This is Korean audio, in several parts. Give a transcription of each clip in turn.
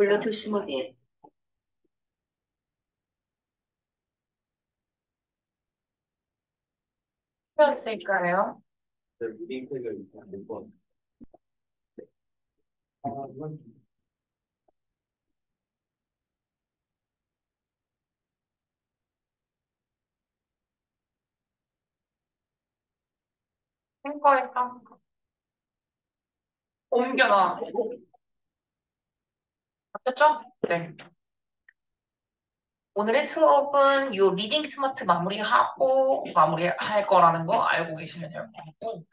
블루투스 모드. 였을까요? 생각했다. 옮겨놔. 됐죠? 네. 오늘의 수업은 요 리딩 스마트 마무리할 거라는 거 알고 계시면 될 거고.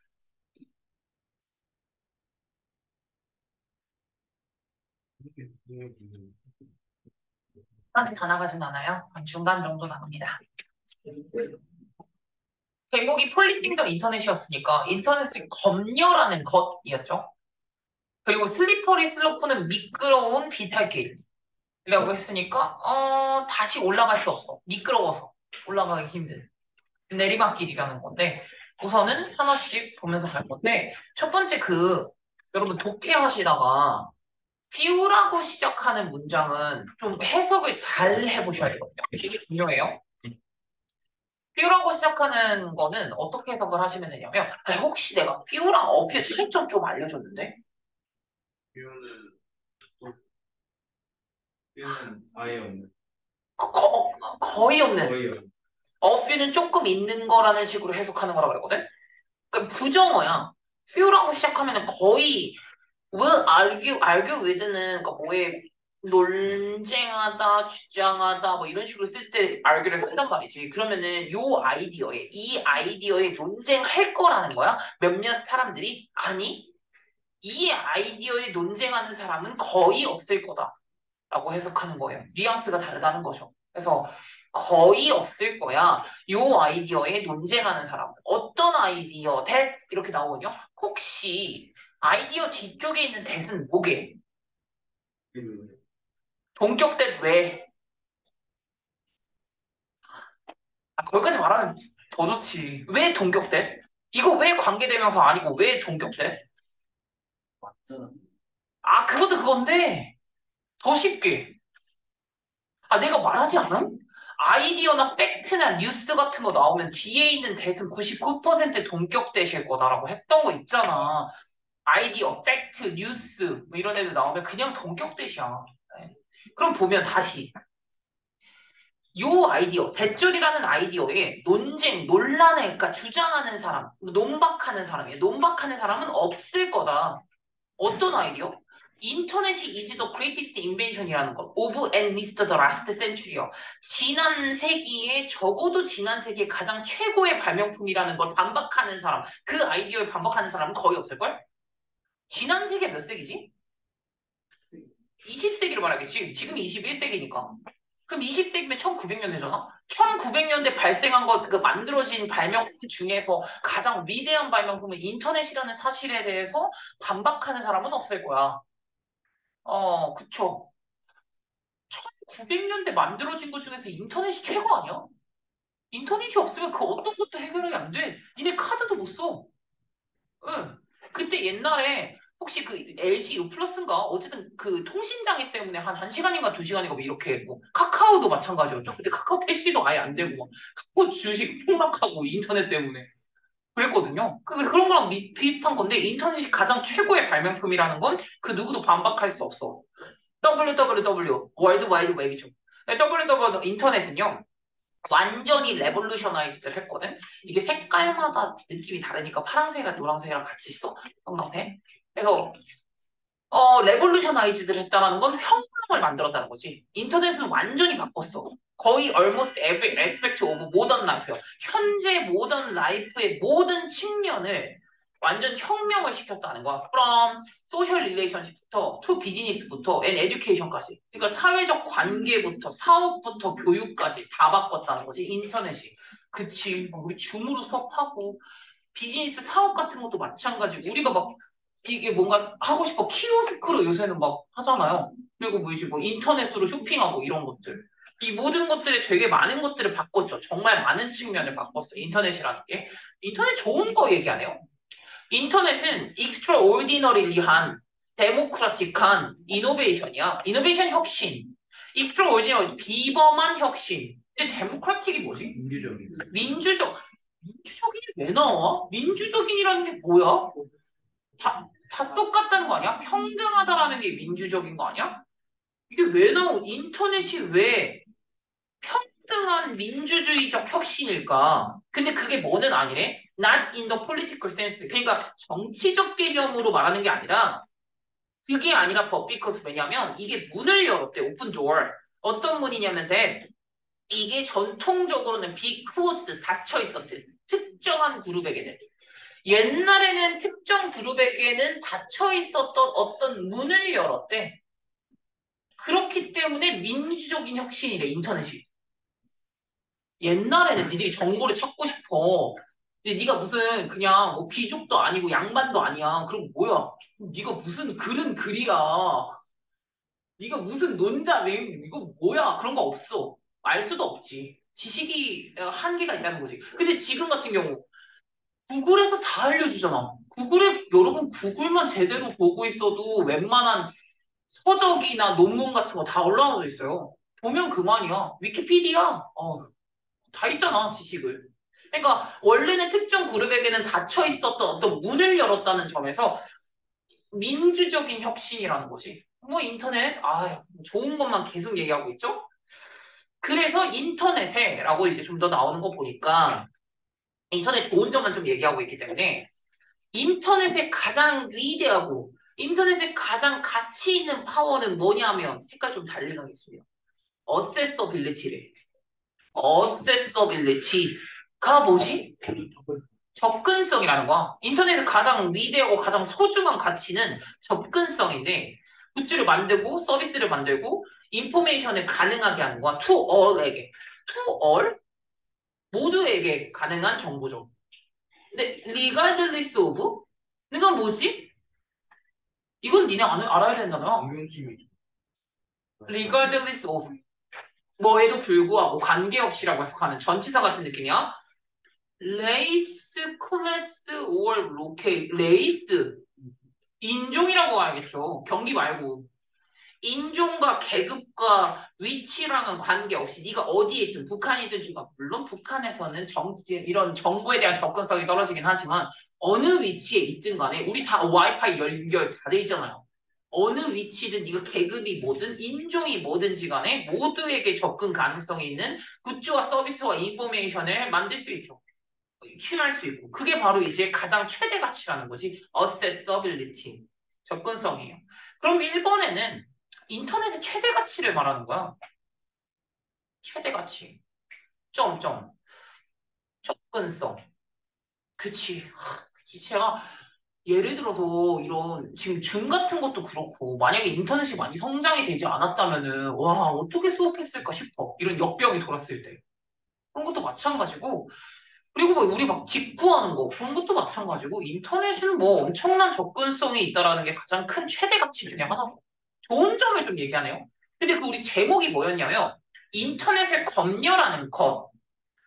한테 다 나가진 않아요. 한 중간 정도 나갑니다. 제목이 폴리싱 더 인터넷이었으니까 인터넷을 검열하는 것이었죠. 그리고 슬리퍼리 슬로프는 미끄러운 비탈길이라고 했으니까 다시 올라갈 수 없어. 미끄러워서 올라가기 힘든 내리막길이라는 건데 우선은 하나씩 보면서 갈 건데 첫 번째 여러분 독해하시다가 비유라고 시작하는 문장은 좀 해석을 잘 해보셔야 되거든요. 이게 중요해요. 뷰라고 시작하는 거는 어떻게 해석을 하시면 되냐면, 혹시 내가 뷰랑 어뷰 차이점 좀 알려줬는데? 뷰는 뷰는 아예 없는. 거의 없는. 거의 없는. 어뷰는 조금 있는 거라는 식으로 해석하는 거라고 그랬거든? 그러니까 부정어야. 뷰라고 시작하면 거의, argue with는, 그러니까 뭐에, 논쟁하다, 주장하다, 뭐 이런 식으로 쓸 때 argue를 쓴단 말이지. 그러면은 이 아이디어에 논쟁할 거라는 거야? 몇몇 사람들이? 아니, 이 아이디어에 논쟁하는 사람은 거의 없을 거다라고 해석하는 거예요. 뉘앙스가 다르다는 거죠. 그래서 거의 없을 거야. 요 아이디어에 논쟁하는 사람은. 어떤 아이디어? that 이렇게 나오거든요. 혹시 아이디어 뒤쪽에 있는 that은 뭐게? 동격 that 왜? 거기까지 말하면 더 좋지. 왜 동격 that? 이거 왜 관계대명사 아니고 왜 동격 that? 맞잖아. 그것도 그건데 더 쉽게. 내가 말하지 않음? 아이디어나 팩트나 뉴스 같은 거 나오면 뒤에 있는 대은 99% 동격되실 거다라고 했던 거 있잖아. 아이디어, 팩트, 뉴스 뭐 이런 애들 나오면 그냥 동격대시야. 네. 그럼 보면 다시 요 아이디어, 대절이라는 아이디어에 논쟁, 논란에, 그러니까 주장하는 사람, 논박하는 사람이에요. 논박하는 사람은 없을 거다. 어떤 아이디어? 인터넷이 is the greatest invention이라는 것. Of at least the last century요. 적어도 지난 세기의 가장 최고의 발명품이라는 걸 반박하는 사람. 그 아이디어를 반박하는 사람은 거의 없을걸? 지난 세기 몇 세기지? 20세기로 말하겠지. 지금이 21세기니까. 그럼 20세기면 1900년대잖아? 1900년대 발생한 것, 만들어진 발명품 중에서 가장 위대한 발명품은 인터넷이라는 사실에 대해서 반박하는 사람은 없을 거야. 그쵸. 1900년대 만들어진 것 중에서 인터넷이 최고 아니야? 인터넷이 없으면 그 어떤 것도 해결이 안 돼. 니네 카드도 못 써. 응. 그때 옛날에 혹시 그 LG U 플러스인가? 어쨌든 그 통신장애 때문에 한 1시간인가 2시간인가 뭐 이렇게 뭐 카카오도 마찬가지였죠. 그때 카카오 택시도 아예 안 되고 막 카카오 주식 폭락하고 인터넷 때문에 그랬거든요. 그런 거랑 비슷한 건데 인터넷이 가장 최고의 발명품이라는 건 그 누구도 반박할 수 없어. www, 월드 와이드 웹이죠. www 인터넷은요, 완전히 레볼루셔나이즈를 했거든? 이게 색깔마다 느낌이 다르니까 파란색이랑 노란색이랑 같이 써. 동감해? 그래서, 레볼루셔나이즈를 했다는 건 혁명을 만들었다는 거지. 인터넷은 완전히 바꿨어. 거의 almost every aspect of modern life요. 현재 모던 라이프의 모든 측면을 완전 혁명을 시켰다는 거야. From social relationship부터 to business부터 and education까지. 그러니까 사회적 관계부터 사업부터 교육까지 다 바꿨다는 거지. 인터넷이. 그치. 우리 줌으로 수업하고 비즈니스 사업 같은 것도 마찬가지고 우리가 막 이게 뭔가 하고 싶어 키오스크로 요새는 막 하잖아요. 그리고 뭐 인터넷으로 쇼핑하고 이런 것들. 이 모든 것들이 되게 많은 것들을 바꿨죠. 정말 많은 측면을 바꿨어. 인터넷이라는 게. 인터넷 좋은 거 얘기하네요. 인터넷은 extraordinary한 데모크라틱한 이노베이션이야. 이노베이션 혁신. 익스트라오디너리 비범한 혁신. 근데 데모크라틱이 뭐지? 민주적인. 민주적인이 왜 나와? 민주적인이라는 게 뭐야? 다 똑같다는 거 아니야? 평등하다라는 게 민주적인 거 아니야? 이게 왜 인터넷이 왜 평등한 민주주의적 혁신일까? 근데 그게 뭐는 아니래? Not in the political sense. 그러니까 정치적 개념으로 말하는 게 아니라 그게 아니라 because 왜냐면 이게 문을 열었대. 오픈 door. 어떤 문이냐면 이게 전통적으로는 be closed 닫혀 있었대. 특정한 그룹에게는. 옛날에는 특정 그룹에게는 닫혀 있었던 어떤 문을 열었대. 그렇기 때문에 민주적인 혁신이래, 인터넷이. 옛날에는 니들이 정보를 찾고 싶어. 근데 네가 무슨 그냥 뭐 귀족도 아니고 양반도 아니야. 그럼 뭐야? 네가 무슨 글은 글이야. 네가 무슨 논자 외우 이거 뭐야? 그런 거 없어. 알 수도 없지. 지식이 한계가 있다는 거지. 근데 지금 같은 경우 구글에서 다 알려주잖아. 여러분 구글만 제대로 보고 있어도 웬만한 서적이나 논문 같은 거 다 올라와져 있어요. 보면 그만이야. 위키피디아. 다 있잖아, 지식을. 그러니까 원래는 특정 그룹에게는 닫혀 있었던 어떤 문을 열었다는 점에서 민주적인 혁신이라는 거지. 뭐 인터넷, 좋은 것만 계속 얘기하고 있죠? 그래서 인터넷에라고 이제 좀 더 나오는 거 보니까 인터넷 좋은 점만 좀 얘기하고 있기 때문에 인터넷의 가장 위대하고 인터넷의 가장 가치 있는 파워는 뭐냐면 색깔 좀 달리 가겠습니다. 어세서빌리티래. 어세서빌리티가 뭐지? 접근성이라는 거야. 인터넷의 가장 위대하고 가장 소중한 가치는 접근성인데 굿즈를 만들고 서비스를 만들고 인포메이션을 가능하게 하는 거야. to all에게. to all? 모두에게 가능한 정보죠. 근데 regardless of? 이건 뭐지? 이건 니네 알아야 된다나? 공용팀이. regardless of. 뭐에도 불구하고 관계없이라고 해석하는 전치사 같은 느낌이야. race, class, or locate. race. 인종이라고 해야겠죠. 경기 말고. 인종과 계급과 위치랑은 관계없이 네가 어디에 있든 북한이든 중국 물론 북한에서는 이런 정보에 대한 접근성이 떨어지긴 하지만 어느 위치에 있든 간에 우리 다 와이파이 연결 다 돼 있잖아요. 어느 위치든 네가 계급이 뭐든 인종이 뭐든지 간에 모두에게 접근 가능성이 있는 굿즈와 서비스와 인포메이션을 만들 수 있죠. 취할 수 있고 그게 바로 이제 가장 최대 가치라는 거지. accessibility. 접근성이에요. 그럼 1번에는 인터넷의 최대 가치를 말하는 거야. 최대 가치. 점점. 접근성. 그치. 제가 예를 들어서 이런 지금 줌 같은 것도 그렇고 만약에 인터넷이 많이 성장이 되지 않았다면은 와 어떻게 수업했을까 싶어. 이런 역병이 돌았을 때. 그런 것도 마찬가지고 그리고 뭐 우리 막 직구하는 거 그런 것도 마찬가지고 인터넷은 뭐 엄청난 접근성이 있다라는 게 가장 큰 최대 가치 중에 하나고 좋은 점을 좀 얘기하네요. 근데 그 우리 제목이 뭐였냐면 인터넷을 검열하는 것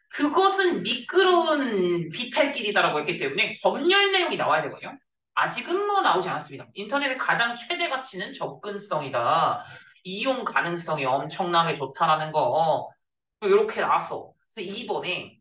그것은 미끄러운 비탈길이다라고 했기 때문에 검열 내용이 나와야 되거든요. 아직은 뭐 나오지 않았습니다. 인터넷의 가장 최대 가치는 접근성이다. 이용 가능성이 엄청나게 좋다라는 거 이렇게 나왔어. 그래서 2번에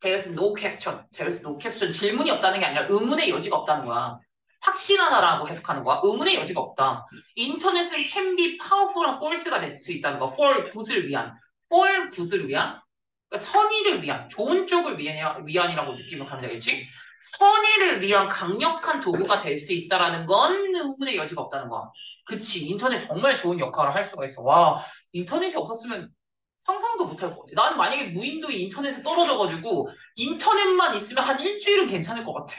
There's no question. There's no question. 질문이 없다는 게 아니라 의문의 여지가 없다는 거야. 확신하다라고 해석하는 거야. 의문의 여지가 없다. 인터넷은 can be powerful한 force가 될 수 있다는 거. for good을 위한. for good을 위한. 그러니까 선의를 위한. 좋은 쪽을 위한이라고 느끼면 가면 되겠지? 선의를 위한 강력한 도구가 될 수 있다라는 건 의문의 여지가 없다는 거야. 그치. 인터넷 정말 좋은 역할을 할 수가 있어. 와, 인터넷이 없었으면 상상도 못할 것 같아. 나는 만약에 무인도에 인터넷에 떨어져가지고 인터넷만 있으면 한 일주일은 괜찮을 것 같아.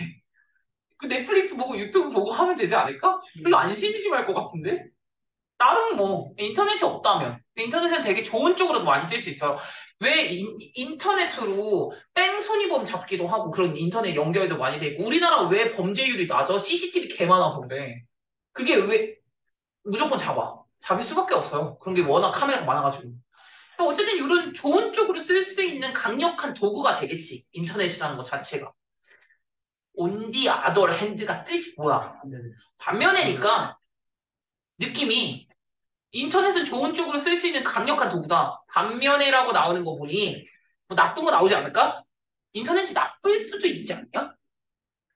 그 넷플릭스 보고 유튜브 보고 하면 되지 않을까? 별로 안 심심할 것 같은데? 나름 뭐 인터넷이 없다면 인터넷은 되게 좋은 쪽으로도 많이 쓸 수 있어요. 왜 인터넷으로 뺑소니범 잡기도 하고 그런 인터넷 연결도 많이 되고 우리나라 왜 범죄율이 낮아? CCTV 개 많아서 그래. 그게 왜 무조건 잡을 수밖에 없어요. 그런 게 워낙 카메라가 많아가지고. 어쨌든 이런 좋은 쪽으로 쓸 수 있는 강력한 도구가 되겠지. 인터넷이라는 것 자체가. on the other hand가 뜻이 뭐야? 반면에니까 느낌이 인터넷은 좋은 쪽으로 쓸 수 있는 강력한 도구다. 반면에라고 나오는 거 보니 뭐 나쁜 거 나오지 않을까? 인터넷이 나쁠 수도 있지 않냐?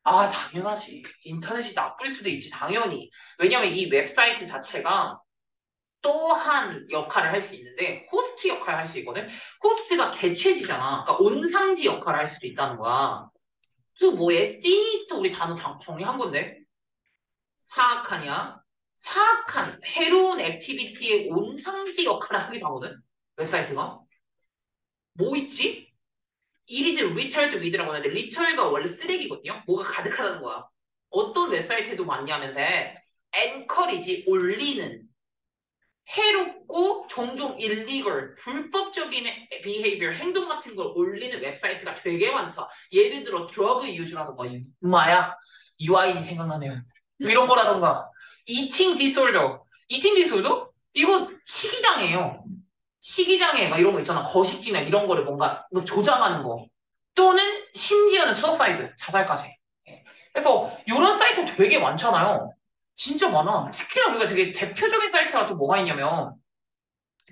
아, 당연하지. 인터넷이 나쁠 수도 있지, 당연히. 왜냐면 이 웹사이트 자체가 또한 역할을 할 수 있는데, 호스트 역할을 할 수 있거든? 호스트가 개최지잖아. 그러니까 온상지 역할을 할 수도 있다는 거야. 주 뭐에? 시니스트 우리 단어 정리한 건데? 사악하냐? 사악한, 해로운 액티비티의 온상지 역할을 하기도 하거든? 웹사이트가. 뭐 있지? It is littered with라고 하는데, litter가 원래 쓰레기거든요? 뭐가 가득하다는 거야. 어떤 웹사이트에도 많냐면 돼. encourage, 올리는. 해롭고 종종 illegal, 불법적인 behavior, 행동 같은 걸 올리는 웹사이트가 되게 많다. 예를 들어 drug use라던가 마약, 유아인이 생각나네요. 이런 거라던가 eating disorder, eating disorder? 이거 식이장애예요. 식이장애 막 이런 거 있잖아. 거식증이나 이런 거를 뭔가 뭐 조장하는 거. 또는 심지어는 수사이드, 자살까지. 예. 그래서 이런 사이트 되게 많잖아요. 진짜 많아. 특히나 우리가 되게 대표적인 사이트가 또 뭐가 있냐면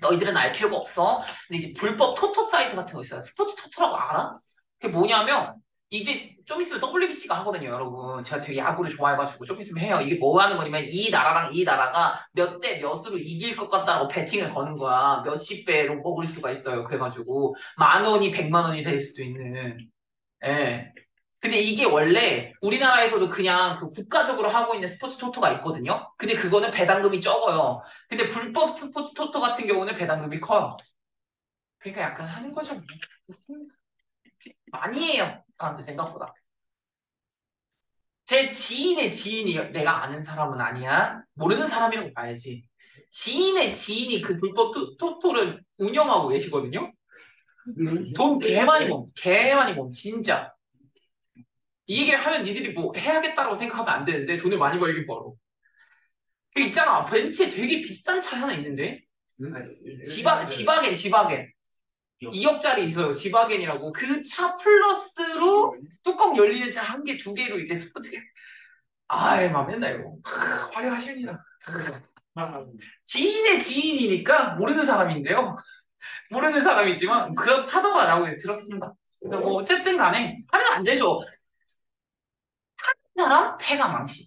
너희들은 알 필요가 없어. 근데 이제 불법 토토 사이트 같은 거 있어요. 스포츠 토토라고 알아? 그게 뭐냐면 이제 좀 있으면 WBC가 하거든요, 여러분. 제가 되게 야구를 좋아해가지고 좀 있으면 해요. 이게 뭐 하는 거냐면 이 나라랑 이 나라가 몇 대 몇으로 이길 것 같다고 배팅을 거는 거야. 몇십 배로 먹을 수가 있어요. 그래가지고 10,000원이 100만 원이 될 수도 있는. 예. 근데 이게 원래 우리나라에서도 그냥 그 국가적으로 하고 있는 스포츠 토토가 있거든요. 근데 그거는 배당금이 적어요. 근데 불법 스포츠 토토 같은 경우는 배당금이 커요. 그러니까 약간 하는 거죠. 좋습니다. 많이 해요. 사람들 생각보다. 제 지인의 지인이 내가 아는 사람은 아니야. 모르는 사람이라고 봐야지. 지인의 지인이 그 불법 토토를 운영하고 계시거든요. 돈 개 많이 벌, 개 많이 벌, 진짜. 이 얘기를 하면 니들이 뭐 해야겠다라고 생각하면 안 되는데 돈을 많이 벌긴 벌어. 그 있잖아. 벤츠에 되게 비싼 차 하나 있는데? 지바겐. 2억짜리 있어요. 지바겐이라고. 그 차 플러스로 뚜껑 열리는 차 한 개, 두 개로 이제 스포츠. 아이, 맘 맨날 이거. 화려하십니다. 지인의 지인이니까 모르는 사람인데요. 모르는 사람이지만 그렇다더라라고 들었습니다. 그래서 뭐 어쨌든 간에 하면 안 되죠. 사람 패가 망신.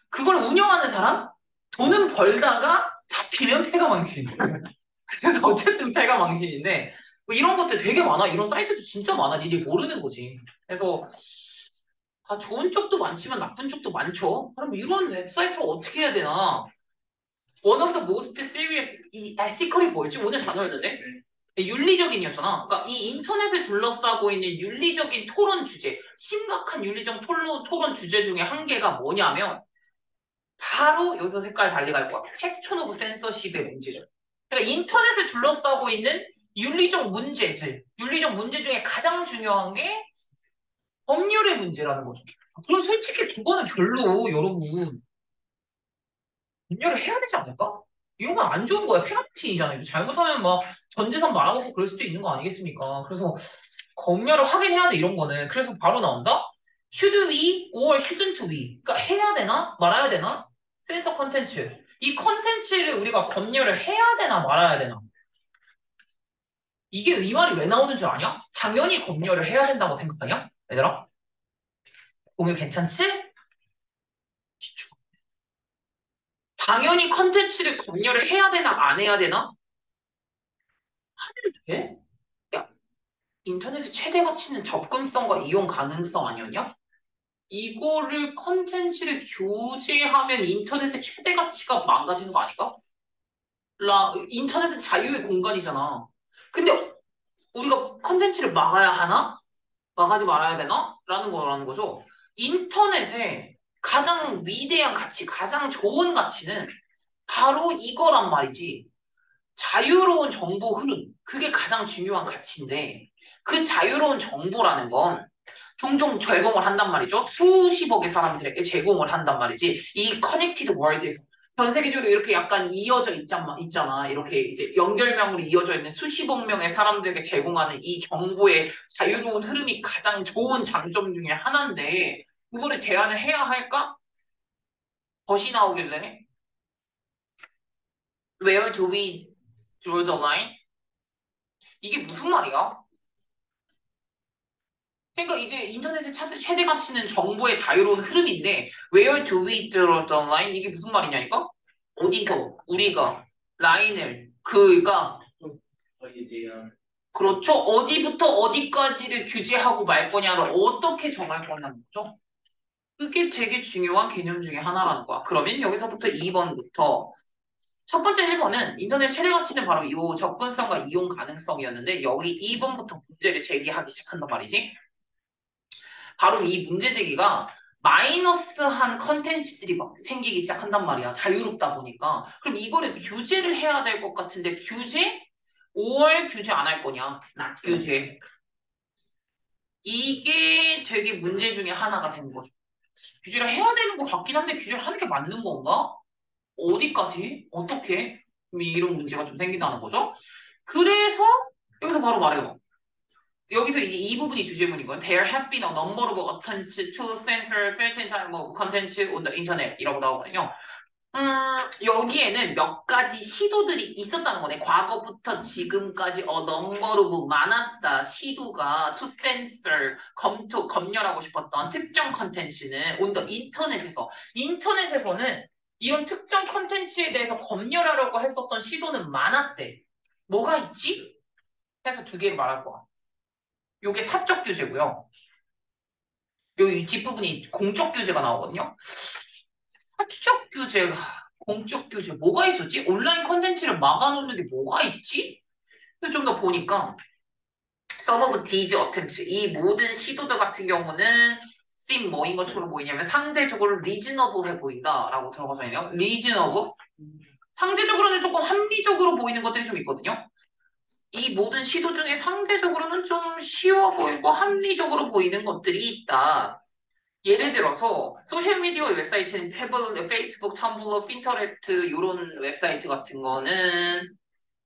그걸 운영하는 사람 돈은 벌다가 잡히면 패가 망신. 그래서 어쨌든 패가 망신인데 뭐 이런 것들 되게 많아. 이런 사이트도 진짜 많아. 니네 모르는 거지. 그래서 다 좋은 쪽도 많지만 나쁜 쪽도 많죠. 그럼 이런 웹사이트를 어떻게 해야 되나? One of the most serious 이 ethical이 뭐였지? 오늘 단어였는데 윤리적인이었잖아. 그러니까 이 인터넷을 둘러싸고 있는 윤리적인 토론 주제, 심각한 윤리적 토론 주제 중에 한 개가 뭐냐면 바로 여기서 색깔 달리 갈 거야. 퀘스천 오브 센서십의 문제죠. 그러니까 인터넷을 둘러싸고 있는 윤리적 문제들, 윤리적 문제 중에 가장 중요한 게 법률의 문제라는 거죠. 그럼 솔직히 그거는 별로 여러분 검열을 해야 되지 않을까? 이런 건 안 좋은 거야. 페널티잖아요. 잘못하면 막 전 재산 말아먹고 그럴 수도 있는 거 아니겠습니까? 그래서 검열을 하긴 해야 돼, 이런 거는. 그래서 바로 나온다? Should we or shouldn't we? 그러니까 해야 되나? 말아야 되나? 센서 컨텐츠. 이 컨텐츠를 우리가 검열을 해야 되나 말아야 되나? 이게 이 말이 왜 나오는 줄 아냐? 당연히 검열을 해야 된다고 생각하냐? 얘들아? 공유 괜찮지? 당연히 컨텐츠를 검열을 해야 되나 안 해야 되나? 하면 돼? 야, 인터넷의 최대 가치는 접근성과 이용 가능성 아니었냐? 이거를 컨텐츠를 교제하면 인터넷의 최대 가치가 망가지는 거 아닌가? 인터넷은 자유의 공간이잖아. 근데 우리가 컨텐츠를 막아야 하나? 막아지 말아야 되나? 라는 거라는 거죠. 인터넷의 가장 위대한 가치, 가장 좋은 가치는 바로 이거란 말이지. 자유로운 정보 흐름, 그게 가장 중요한 가치인데, 그 자유로운 정보라는 건 종종 제공을 한단 말이죠. 수십억의 사람들에게 제공을 한단 말이지. 이 커넥티드 월드에서 전 세계적으로 이렇게 약간 이어져 있잖아. 이렇게 이제 연결망으로 이어져 있는 수십억 명의 사람들에게 제공하는 이 정보의 자유로운 흐름이 가장 좋은 장점 중에 하나인데, 그거를 제한을 해야 할까? 벗이 나오길래 Where do we draw the line? 이게 무슨 말이야? 그러니까 이제 인터넷에 찾은 최대 가치는 정보의 자유로운 흐름인데 Where do we draw the line? 이게 무슨 말이냐니까? 어디서 우리가 라인을 그니까 거기에 대한 그렇죠. 어디부터 어디까지를 규제하고 말 거냐를 어떻게 정할 거냐는 거죠. 그게 되게 중요한 개념 중에 하나라는 거야. 그러면 여기서부터 2번부터 첫 번째 1번은 인터넷 최대 가치는 바로 이 접근성과 이용 가능성이었는데 여기 2번부터 문제를 제기하기 시작한단 말이지. 바로 이 문제 제기가 마이너스한 컨텐츠들이 막 생기기 시작한단 말이야. 자유롭다 보니까. 그럼 이거를 규제를 해야 될 것 같은데 규제? 5월 규제 안 할 거냐? 낮 규제. 이게 되게 문제 중에 하나가 되는 거죠. 규제를 해야 되는 것 같긴 한데 규제를 하는 게 맞는 건가? 어디까지? 어떻게? 이런 문제가 좀 생긴다는 거죠. 그래서 여기서 바로 말해요. 여기서 이 부분이 주제문이고요. There have been a number of attempts to censor certain type of content on the internet 이라고 나오거든요. 여기에는 몇 가지 시도들이 있었다는 거네. 과거부터 지금까지 number of 많았다. 시도가 to censor, 검열하고 싶었던 특정 컨텐츠는 on the 인터넷에서. 인터넷에서는 이런 특정 컨텐츠에 대해서 검열하려고 했었던 시도는 많았대. 뭐가 있지? 해서 두 개를 말할 거야. 요게 사적 규제고요. 여기 뒷부분이 공적 규제가 나오거든요. 사적 규제, 공적 규제 뭐가 있었지? 온라인 콘텐츠를 막아놓는 게 뭐가 있지? 그래서 좀 더 보니까 some of these attempts 이 모든 시도들 같은 경우는 seem 뭐인 것처럼 보이냐면 상대적으로 reasonable해 보인다라고 들어가서 있네요. reasonable 상대적으로는 조금 합리적으로 보이는 것들이 좀 있거든요. 이 모든 시도 중에 상대적으로는 좀 쉬워 보이고 합리적으로 보이는 것들이 있다. 예를 들어서 소셜미디어 웹사이트는 페이스북, 텀블러, 핀터레스트 이런 웹사이트 같은 거는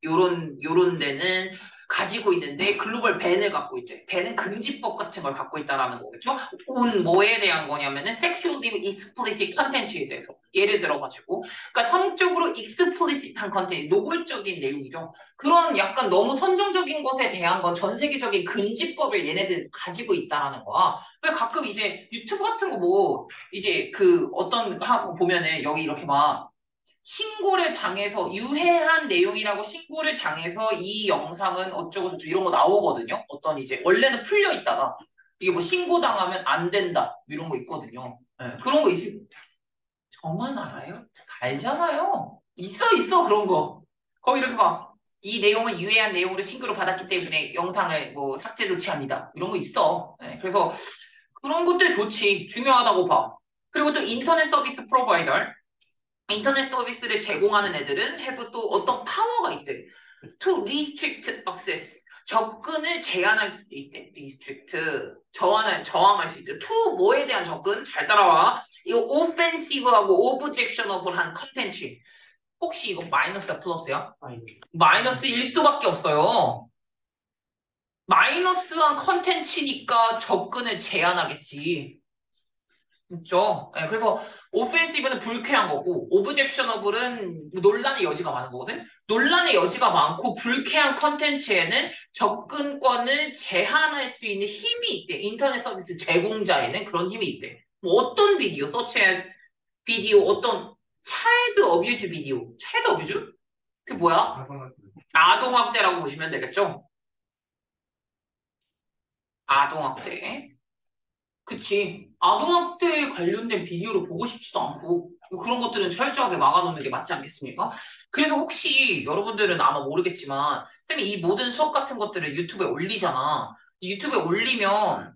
요런 데는 가지고 있는데 글로벌 밴을 갖고 있대. 밴은 금지법 같은 걸 갖고 있다라는 거겠죠? 온 뭐에 대한 거냐면은 sexually explicit 컨텐츠에 대해서. 예를 들어가지고 그러니까 성적으로 explicit한 컨텐츠, 노골적인 내용이죠. 그런 약간 너무 선정적인 것에 대한 건 전 세계적인 금지법을 얘네들 가지고 있다라는 거야. 왜 가끔 이제 유튜브 같은 거 뭐 이제 그 어떤 하고 보면은 여기 이렇게 막 신고를 당해서 유해한 내용이라고 신고를 당해서 이 영상은 어쩌고 저쩌고 이런 거 나오거든요. 어떤 이제 원래는 풀려 있다가 이게 뭐 신고 당하면 안 된다 이런 거 있거든요. 예, 그런 거 있을 저만 알아요? 다 알잖아요. 있어 그런 거. 거기 이렇게 막 이 내용은 유해한 내용으로 신고를 받았기 때문에 영상을 뭐 삭제 조치합니다. 이런 거 있어. 예, 그래서 그런 것들 좋지. 중요하다고 봐. 그리고 또 인터넷 서비스 프로바이더 인터넷 서비스를 제공하는 애들은 have 또 어떤 파워가 있대. To restrict access. 접근을 제한할 수도 있대. restrict. 저항할 수 있대. to 뭐에 대한 접근? 잘 따라와. 이거 offensive하고 objectionable한 컨텐츠. 혹시 이거 마이너스야 플러스야? 마이너스일 수밖에 없어요. 마이너스한 컨텐츠니까 접근을 제한하겠지. 있죠. 예, 그래서 오펜시브는 불쾌한 거고 오브젝셔너블은 논란의 여지가 많은 거거든. 논란의 여지가 많고 불쾌한 컨텐츠에는 접근권을 제한할 수 있는 힘이 있대. 인터넷 서비스 제공자에는 그런 힘이 있대. 뭐 어떤 비디오, such as 비디오, 어떤 차일드 어뷰즈 비디오, 차일드 어뷰즈? 그게 뭐야? 아동학대라고 보시면 되겠죠. 아동학대. 그치. 아동학대에 관련된 비디오를 보고 싶지도 않고, 그런 것들은 철저하게 막아놓는 게 맞지 않겠습니까? 그래서 혹시 여러분들은 아마 모르겠지만, 쌤이 이 모든 수업 같은 것들을 유튜브에 올리잖아. 유튜브에 올리면,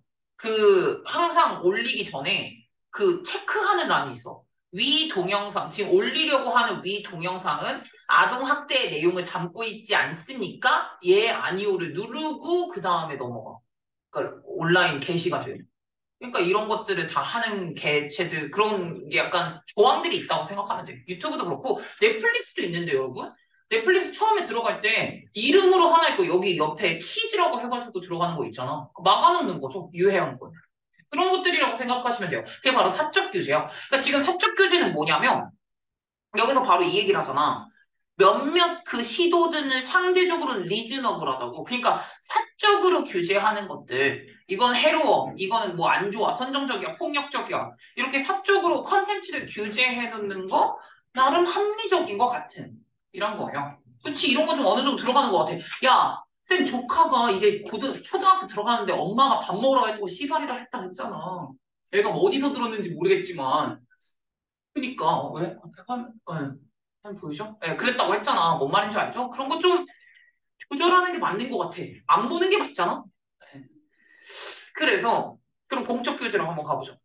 항상 올리기 전에 체크하는 란이 있어. 위 동영상, 지금 올리려고 하는 위 동영상은 아동학대의 내용을 담고 있지 않습니까? 예, 아니오를 누르고, 그 다음에 넘어가. 그러니까 온라인 게시가 돼요. 그러니까 이런 것들을 다 하는 개체들, 그런 게 약간 조항들이 있다고 생각하면 돼요. 유튜브도 그렇고, 넷플릭스도 있는데, 여러분. 넷플릭스 처음에 들어갈 때, 이름으로 하나 있고, 여기 옆에 키즈라고 해가지고 들어가는 거 있잖아. 막아놓는 거죠. 유해한 거. 그런 것들이라고 생각하시면 돼요. 그게 바로 사적 규제야. 그러니까 지금 사적 규제는 뭐냐면 여기서 바로 이 얘기를 하잖아. 몇몇 그 시도들은 상대적으로는 리즈너블하다고. 그러니까 사적으로 규제하는 것들. 이건 해로워. 이거는 뭐 안 좋아. 선정적이야. 폭력적이야. 이렇게 사적으로 컨텐츠를 규제해 놓는 거 나름 합리적인 것 같은 이런 거예요. 그치? 이런 거 좀 어느 정도 들어가는 것 같아. 야, 쌤 조카가 이제 초등학교 들어가는데 엄마가 밥 먹으라고 했다고 씨발이라 했다 했잖아. 얘가 뭐 어디서 들었는지 모르겠지만 그니까 왜? 한번 보이죠? 예, 그랬다고 했잖아. 뭔 말인 줄 알죠? 그런 거 좀 조절하는 게 맞는 것 같아. 안 보는 게 맞잖아. 예. 그래서 그럼 공적 규제로 한번 가보죠.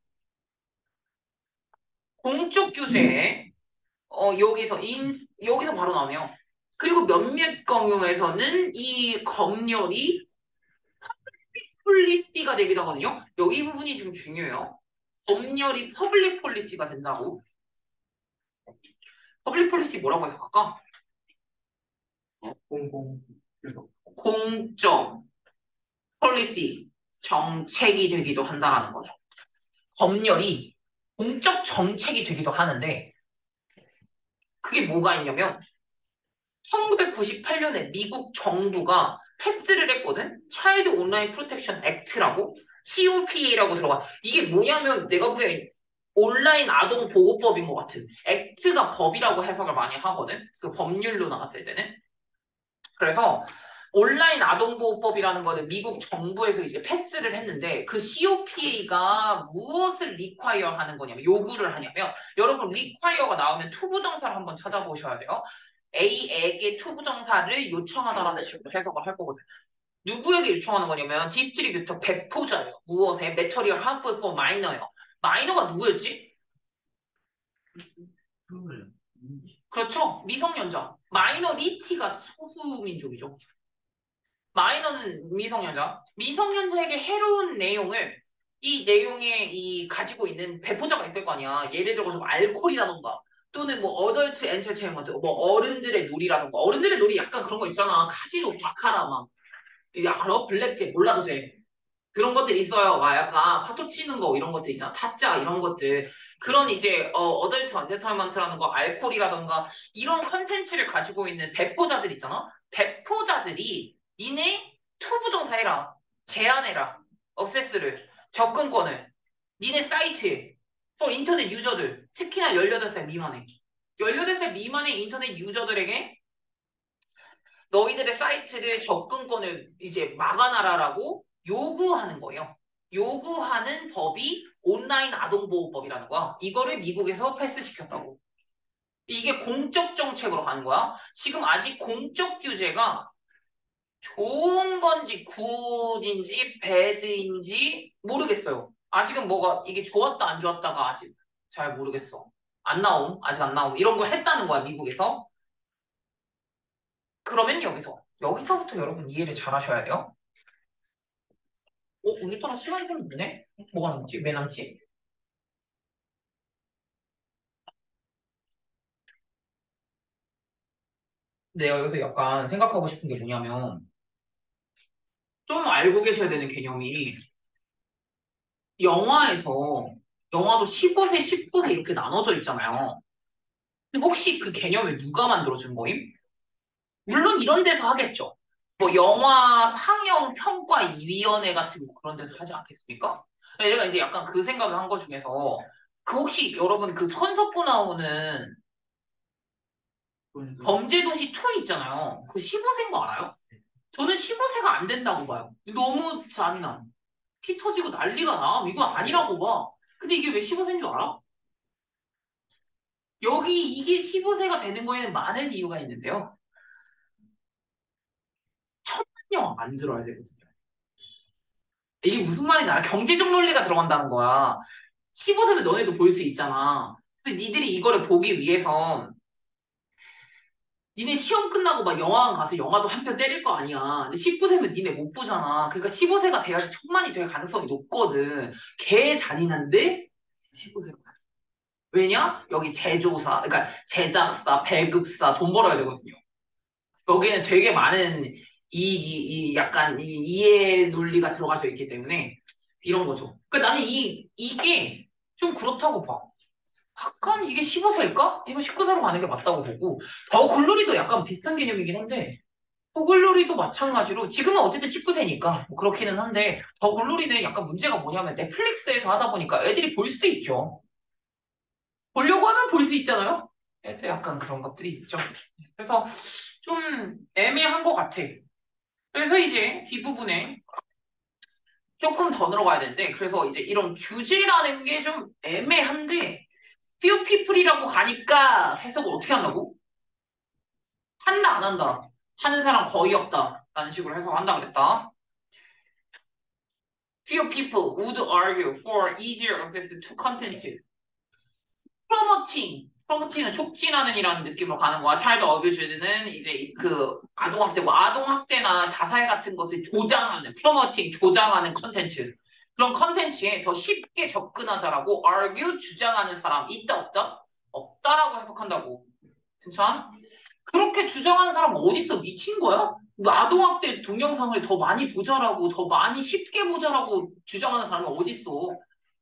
공적 규제 여기서 바로 나오네요. 그리고 몇몇 경우에서는 이 검열이 폴리시가 되기도 하거든요. 여기 부분이 좀 중요해요. 검열이 퍼블릭 폴리시가 된다고. 퍼블릭 폴리시 뭐라고 해석할까? 공공 그래서 공적 폴리시 정책이 되기도 한다라는 거죠. 검열이 공적 정책이 되기도 하는데 그게 뭐가 있냐면 1998년에 미국 정부가 패스를 했거든. 차일드 온라인 프로텍션 액트라고 COPA라고 들어가. 이게 뭐냐면 내가 보기엔 온라인 아동 보호법인 것 같은. 액트가 법이라고 해석을 많이 하거든. 그 법률로 나왔을 때는. 그래서 온라인 아동보호법이라는 거는 미국 정부에서 이제 패스를 했는데 그 COPA가 무엇을 리콰이어 하는 거냐면 요구를 하냐면 여러분 리콰이어가 나오면 투부정사를 한번 찾아보셔야 돼요. A에게 투부정사를 요청하다라는 식으로 해석을 할 거거든. 누구에게 요청하는 거냐면 디스트리뷰터 배포자예요. 무엇에? Material harmful for minor요. 마이너가 누구였지? 그걸 그렇죠. 미성년자. 마이너리티가 소수민족이죠. 마이너는 미성년자. 미성년자에게 해로운 내용을 이 내용에 가지고 있는 배포자가 있을 거 아니야. 예를 들어서 뭐 알코올이라던가 또는 뭐 어덜트 엔터테인먼트 뭐 어른들의 놀이라던가 어른들의 놀이 약간 그런 거 있잖아. 카지노, 바카라 막 이게 알아? 블랙잭 몰라도 돼. 그런 것들 있어요. 막 약간 파토 치는 거 이런 것들 있잖아. 타짜 이런 것들. 그런 이제 어덜트 엔터테인먼트라는 거 알코올이라던가 이런 컨텐츠를 가지고 있는 배포자들 있잖아. 배포자들이 니네 투부정사 해라. 제한해라. 액세스를 접근권을 니네 사이트에 인터넷 유저들 특히나 18살 미만에 18살 미만의 인터넷 유저들에게 너희들의 사이트를 접근권을 이제 막아놔라라고 요구하는 거예요. 요구하는 법이 온라인 아동보호법이라는 거야. 이거를 미국에서 패스시켰다고. 이게 공적 정책으로 가는 거야. 지금 아직 공적 규제가 좋은 건지 굿인지 배드인지 모르겠어요. 아직은 뭐가 이게 좋았다 안 좋았다가 아직 잘 모르겠어. 안 나옴. 아직 안 나옴. 이런 걸 했다는 거야, 미국에서. 그러면 여기서부터 여러분 이해를 잘 하셔야 돼요. 오늘따라 시간이 좀 늦네? 뭐가 남지? 왜 남지? 내가 여기서 약간 생각하고 싶은 게 뭐냐면, 좀 알고 계셔야 되는 개념이, 영화에서, 영화도 15세, 19세 이렇게 나눠져 있잖아요. 근데 혹시 그 개념을 누가 만들어준 거임? 물론 이런 데서 하겠죠. 뭐, 영화 상영 평가위원회 같은 거 그런 데서 하지 않겠습니까? 내가 이제 약간 그 생각을 한 거 중에서, 그 혹시 여러분 그 손석구 나오는 범죄도시 2 있잖아요. 그 15세인 거 알아요? 저는 15세가 안 된다고 봐요. 너무 잔인함. 피 터지고 난리가 나. 이거 아니라고 봐. 근데 이게 왜 15세인 줄 알아? 여기 이게 15세가 되는 거에는 많은 이유가 있는데요. 천만 영화 만들어야 되거든요. 이게 무슨 말인지 알아? 경제적 논리가 들어간다는 거야. 15세면 너네도 볼 수 있잖아. 그래서 니들이 이거를 보기 위해서 니네 시험 끝나고 막 영화관 가서 영화도 한 편 때릴 거 아니야. 근데 19세면 니네 못 보잖아. 그러니까 15세가 돼야지 천만이 될 가능성이 높거든. 개 잔인한데 15세가. 왜냐? 여기 제조사, 그러니까 제작사, 배급사 돈 벌어야 되거든요. 여기에는 되게 많은 약간 이해 논리가 들어가져 있기 때문에 이런 거죠. 그러니까 나는 이게 좀 그렇다고 봐. 약간 이게 15세일까? 이거 19세로 가는 게 맞다고 보고 더 글로리도 약간 비슷한 개념이긴 한데 더 글로리도 마찬가지로 지금은 어쨌든 19세니까 뭐 그렇기는 한데 더 글로리는 약간 문제가 뭐냐면 넷플릭스에서 하다 보니까 애들이 볼 수 있죠. 보려고 하면 볼 수 있잖아요. 애들 약간 그런 것들이 있죠. 그래서 좀 애매한 것 같아. 그래서 이제 이 부분에 조금 더 들어가야 되는데 그래서 이제 이런 규제라는 게 좀 애매한데 few people이라고 가니까 해석을 어떻게 한다고? 한다 안 한다. 하는 사람 거의 없다. 라는 식으로 해석한다 그랬다. Few people would argue for easier access to content. 프로모팅은 촉진하는 이라는 느낌으로 가는 거야. 차일드 어뷰즈는 이제 그 아동학대고 아동학대나 자살 같은 것을 조장하는 조장하는 컨텐츠. 그런 컨텐츠에 더 쉽게 접근하자라고 argue 주장하는 사람 있다 없다? 없다라고 해석한다고. 괜찮아? 그렇게 주장하는 사람 어딨어? 미친 거야? 뭐 아동학대 동영상을 더 많이 보자라고, 더 많이 쉽게 보자라고 주장하는 사람은 어딨어?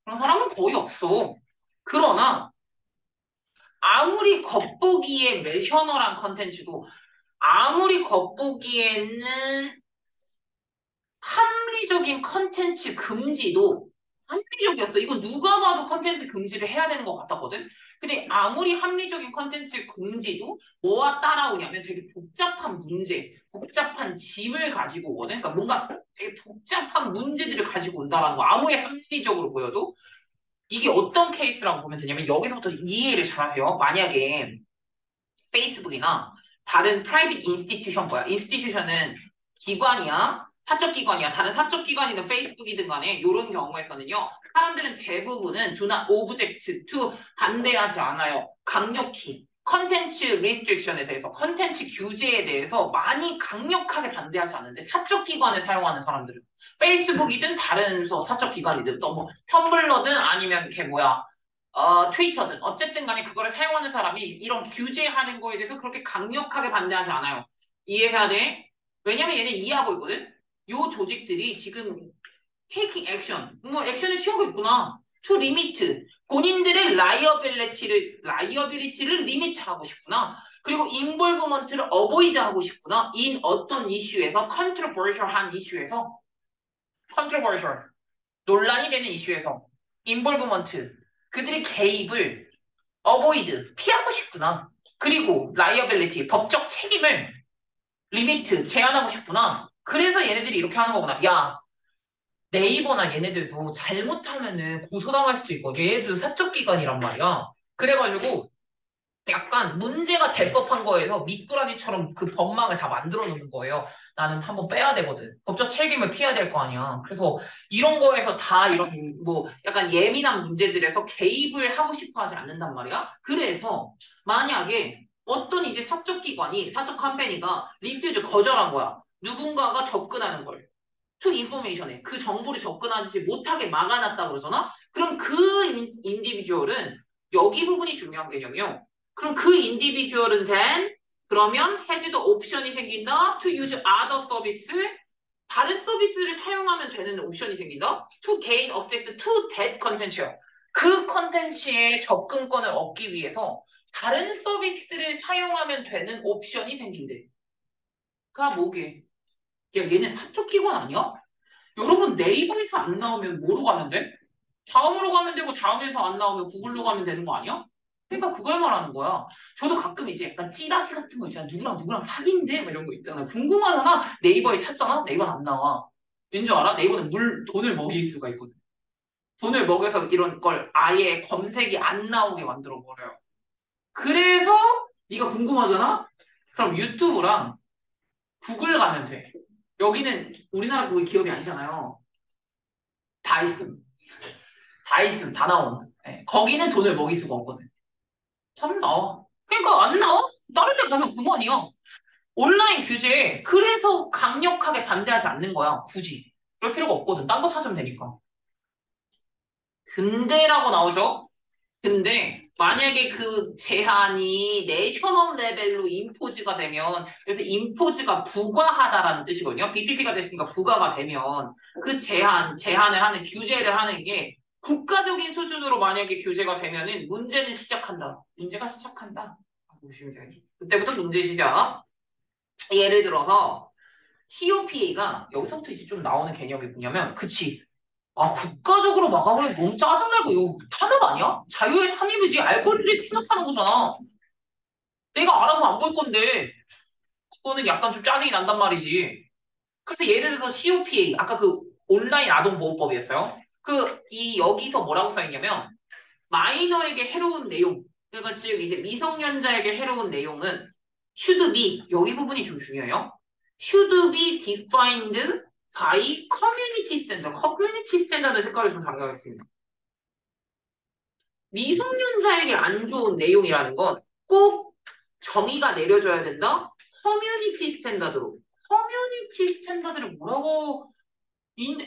그런 사람은 거의 없어. 그러나, 아무리 겉보기에 매셔너란 컨텐츠도, 아무리 겉보기에는 합리적인 컨텐츠 금지도 합리적이었어. 이거 누가 봐도 컨텐츠 금지를 해야 되는 것 같았거든. 근데 아무리 합리적인 컨텐츠 금지도 뭐와 따라오냐면 되게 복잡한 문제, 복잡한 짐을 가지고 오거든. 그러니까 뭔가 되게 복잡한 문제들을 가지고 온다라는 거. 아무리 합리적으로 보여도 이게 어떤 케이스라고 보면 되냐면 여기서부터 이해를 잘 하세요. 만약에 페이스북이나 다른 프라이빗 인스티튜션 거야. 인스티튜션은 기관이야. 사적 기관이야. 다른 사적 기관이든 페이스북이든 간에 이런 경우에서는요. 사람들은 대부분은 do not object to 반대하지 않아요. 강력히. 컨텐츠 리스트릭션에 대해서, 컨텐츠 규제에 대해서 많이 강력하게 반대하지 않는데 사적 기관을 사용하는 사람들은 페이스북이든 다른 사적 기관이든 또 뭐 텀블러든 아니면 걔 뭐야 트위터든 어쨌든 간에 그거를 사용하는 사람이 이런 규제하는 거에 대해서 그렇게 강력하게 반대하지 않아요. 이해해야 돼? 왜냐면 얘네 이해하고 있거든? 요 조직들이 지금 taking action, 뭐 액션을 취하고 있구나. to limit, 본인들의 liability를 리미트하고 싶구나. 그리고 involvement를 avoid 하고 싶구나. in 어떤 이슈에서, controversial한 이슈에서, controversial, 논란이 되는 이슈에서, involvement, 그들의 개입을 avoid, 피하고 싶구나. 그리고 liability, 법적 책임을 리미트, 제한하고 싶구나. 그래서 얘네들이 이렇게 하는 거구나. 야, 네이버나 얘네들도 잘못하면은 고소당할 수도 있고, 얘네들도 사적기관이란 말이야. 그래가지고 약간 문제가 될 법한 거에서 미꾸라지처럼 그 법망을 다 만들어 놓는 거예요. 나는 한번 빼야 되거든. 법적 책임을 피해야 될 거 아니야. 그래서 이런 거에서 다 이런 뭐 약간 예민한 문제들에서 개입을 하고 싶어 하지 않는단 말이야. 그래서 만약에 어떤 이제 사적 기관이, 사적 컴퍼니가 리퓨즈 거절한 거야. 누군가가 접근하는 걸. to information에 그 정보를 접근하지 못하게 막아놨다 그러잖아? 그럼 그 인디비주얼은 여기 부분이 중요한 개념이요. 그럼 그 인디비주얼은 then 그러면 해지도 옵션이 생긴다. to use other service 다른 서비스를 사용하면 되는 옵션이 생긴다. to gain access to that content요. 그 컨텐츠의 접근권을 얻기 위해서 다른 서비스를 사용하면 되는 옵션이 생긴대. 가 뭐게? 야, 얘네 사적 기관 아니야? 여러분 네이버에서 안 나오면 뭐로 가면 돼? 다음으로 가면 되고 다음에서 안 나오면 구글로 가면 되는 거 아니야? 그러니까 그걸 말하는 거야. 저도 가끔 이제 약간 찌라시 같은 거 있잖아. 누구랑 누구랑 사귄대? 막 이런 거 있잖아. 궁금하잖아? 네이버에 찾잖아? 네이버는 안 나와. 왠줄 알아? 네이버는 돈을 먹일 수가 있거든. 돈을 먹여서 이런 걸 아예 검색이 안 나오게 만들어 버려요. 그래서 네가 궁금하잖아? 그럼 유튜브랑 구글 가면 돼. 여기는 우리나라 그게 기업이 아니잖아요. 다 있음. 다 있음, 다 나옴. 예, 거기는 돈을 먹일 수가 없거든. 참 나와. 그러니까 안 나와? 다른 데 가면 그만이야. 온라인 규제에 그래서 강력하게 반대하지 않는 거야, 굳이. 그럴 필요가 없거든. 딴 거 찾으면 되니까. 근데라고 나오죠? 근데 만약에 그 제한이 내셔널 레벨로 임포즈가 되면, 그래서 임포즈가 부과하다라는 뜻이거든요. BPP가 됐으니까 부과가 되면, 그 제한을 하는, 규제를 하는 게 국가적인 수준으로 만약에 규제가 되면은 문제는 시작한다. 문제가 시작한다. 보시면 되겠죠. 그때부터 문제 시작. 예를 들어서, COPA가 여기서부터 이제 좀 나오는 개념이 뭐냐면, 그치. 아, 국가적으로 막아버리면 너무 짜증나고, 이거 탄압 아니야? 자유의 탄압이지. 알고리즘이 탄압하는 거잖아. 내가 알아서 안 볼 건데, 그거는 약간 좀 짜증이 난단 말이지. 그래서 예를 들어서 COPA, 아까 그 온라인 아동보호법이었어요. 여기서 뭐라고 써있냐면, 마이너에게 해로운 내용, 그러니까 즉, 이제 미성년자에게 해로운 내용은, should be, 여기 부분이 좀 중요해요. should be defined by community standard. 커뮤니티 스탠다드 색깔을 좀 당겨하겠습니다. 미성년자에게 안 좋은 내용이라는 건 꼭 정의가 내려져야 된다? 커뮤니티 스탠다드로. 커뮤니티 스탠다드를 뭐라고,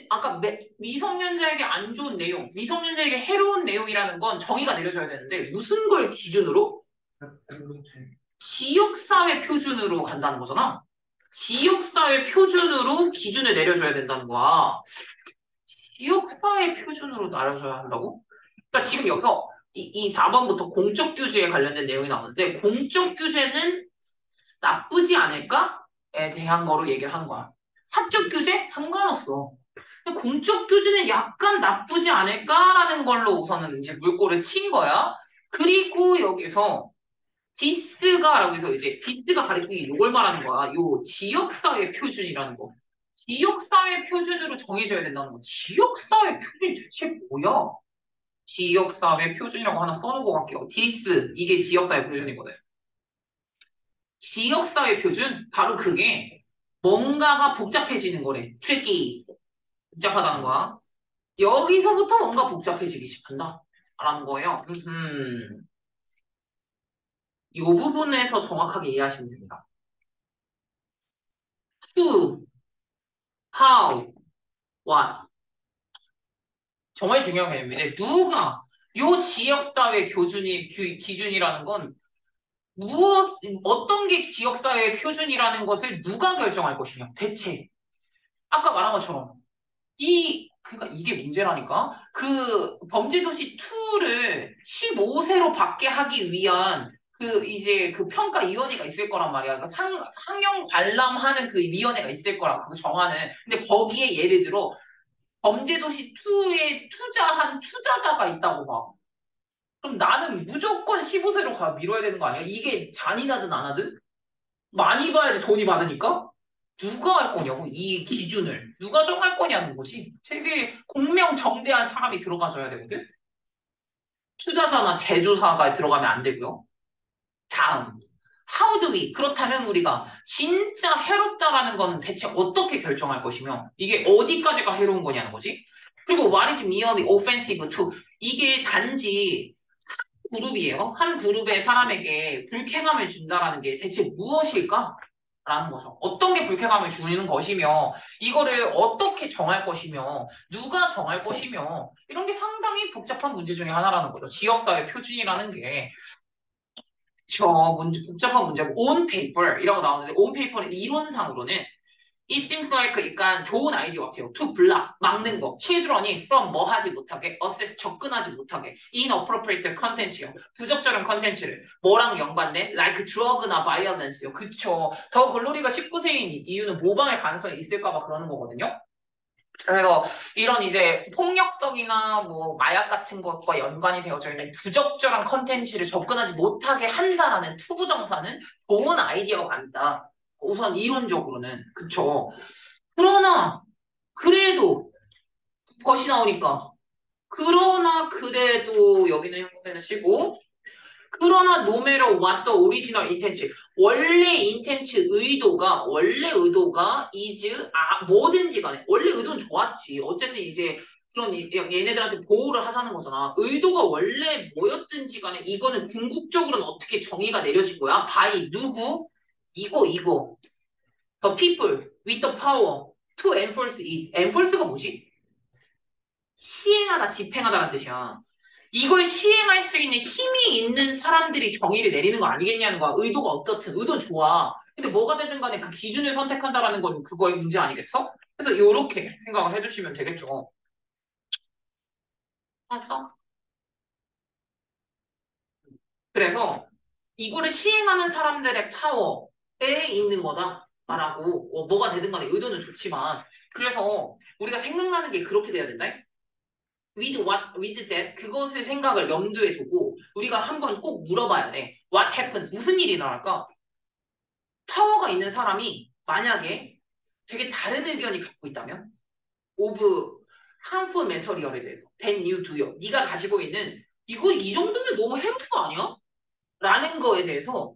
아까 미성년자에게 안 좋은 내용, 미성년자에게 해로운 내용이라는 건 정의가 내려져야 되는데, 무슨 걸 기준으로? 지역사회 표준으로 간다는 거잖아. 지역사회 표준으로 기준을 내려줘야 된다는 거야. 지역사회 표준으로 나눠줘야 한다고? 그러니까 지금 여기서 이 4번부터 공적 규제에 관련된 내용이 나오는데 공적 규제는 나쁘지 않을까에 대한 거로 얘기를 하는 거야. 사적 규제? 상관없어. 근데 공적 규제는 약간 나쁘지 않을까라는 걸로 우선은 이제 물꼬를 튄 거야. 그리고 여기서 디스가라고 해서 이제 디스가 가리키는 게 이걸 말하는 거야. 요 지역사회 표준이라는 거. 지역사회 표준으로 정해져야 된다는 거. 지역사회 표준이 대체 뭐야? 지역사회 표준이라고 하나 써놓은 것 같게요. 디스, 이게 지역사회 표준이거든. 지역사회 표준? 바로 그게 뭔가가 복잡해지는 거래. tricky, 복잡하다는 거야. 여기서부터 뭔가 복잡해지기 시작한다. 라는 거예요. 이 부분에서 정확하게 이해하시면 됩니다. who, how, what. 정말 중요한 개념인데, 누가, 요 지역사회 기준이라는 건 어떤 게 지역사회의 표준이라는 것을 누가 결정할 것이냐? 대체. 아까 말한 것처럼. 그러니까 이게 문제라니까? 그 범죄도시 2를 15세로 받게 하기 위한 이제 그 평가위원회가 있을 거란 말이야. 그러니까 상영 관람하는 그 위원회가 있을 거라, 그거 정하는. 근데 거기에 예를 들어 범죄도시 2에 투자한 투자자가 있다고 봐. 그럼 나는 무조건 15세로 밀어야 되는 거 아니야? 이게 잔인하든 안 하든? 많이 봐야지 돈이 받으니까? 누가 할 거냐고, 이 기준을. 누가 정할 거냐는 거지. 되게 공명정대한 사람이 들어가줘야 되거든? 투자자나 제조사가 들어가면 안 되고요. 다음. How do we? 그렇다면 우리가 진짜 해롭다라는 거는 대체 어떻게 결정할 것이며, 이게 어디까지가 해로운 거냐는 거지. 그리고 what is merely offensive to? 이게 단지 그룹이에요. 한 그룹의 사람에게 불쾌감을 준다라는 게 대체 무엇일까? 라는 거죠. 어떤 게 불쾌감을 주는 것이며, 이거를 어떻게 정할 것이며, 누가 정할 것이며, 이런 게 상당히 복잡한 문제 중에 하나라는 거죠. 지역사회 표준이라는 게, 복잡한 문제고, on paper이라고 나오는데, on paper는 이론상으로는 It seems like 약간 좋은 아이디어 같아요. To block, 막는 거. children이 from 뭐 하지 못하게, access 접근하지 못하게, inappropriate content요. 부적절한 컨텐츠를 뭐랑 연관된? like drug나 violence요. 그쵸. 더 글로리가 19세인 이유는 모방의 가능성이 있을까봐 그러는 거거든요. 그래서 이런 이제 폭력성이나 뭐 마약 같은 것과 연관이 되어져 있는 부적절한 컨텐츠를 접근하지 못하게 한다라는 투부정사는 좋은 아이디어가 맞다. 우선 이론적으로는. 그쵸. 그러나, 그래도, 벗이 나오니까. 그러나, 그래도, 여기는 형용사는 쓰고, 그러나, no matter what the original intent, 원래 의도가 뭐든지 간에, 원래 의도는 좋았지. 어쨌든 이제, 얘네들한테 보호를 하자는 거잖아. 의도가 원래 뭐였든지 간에, 이거는 궁극적으로는 어떻게 정의가 내려진 거야? by 누구? 이거. The people with the power to enforce it. enforce가 뭐지? 시행하다, 집행하다라는 뜻이야. 이걸 시행할 수 있는 힘이 있는 사람들이 정의를 내리는 거 아니겠냐는 거야. 의도가 어떻든, 의도는 좋아. 근데 뭐가 되든 간에 그 기준을 선택한다라는 건 그거의 문제 아니겠어? 그래서 이렇게 생각을 해주시면 되겠죠. 알았어? 그래서 이거를 시행하는 사람들의 파워에 있는 거다. 말하고, 뭐가 되든 간에 의도는 좋지만. 그래서 우리가 생각나는 게 그렇게 돼야 된다. with what, with that, 그것의 생각을 염두에 두고 우리가 한번 꼭 물어봐야 돼. What happened? 무슨 일이 일어날까? 파워가 있는 사람이 만약에 되게 다른 의견이 갖고 있다면 of harmful material에 대해서 then you do요. 네가 가지고 있는 이거 이 정도면 너무 해로운 거 아니야? 라는 거에 대해서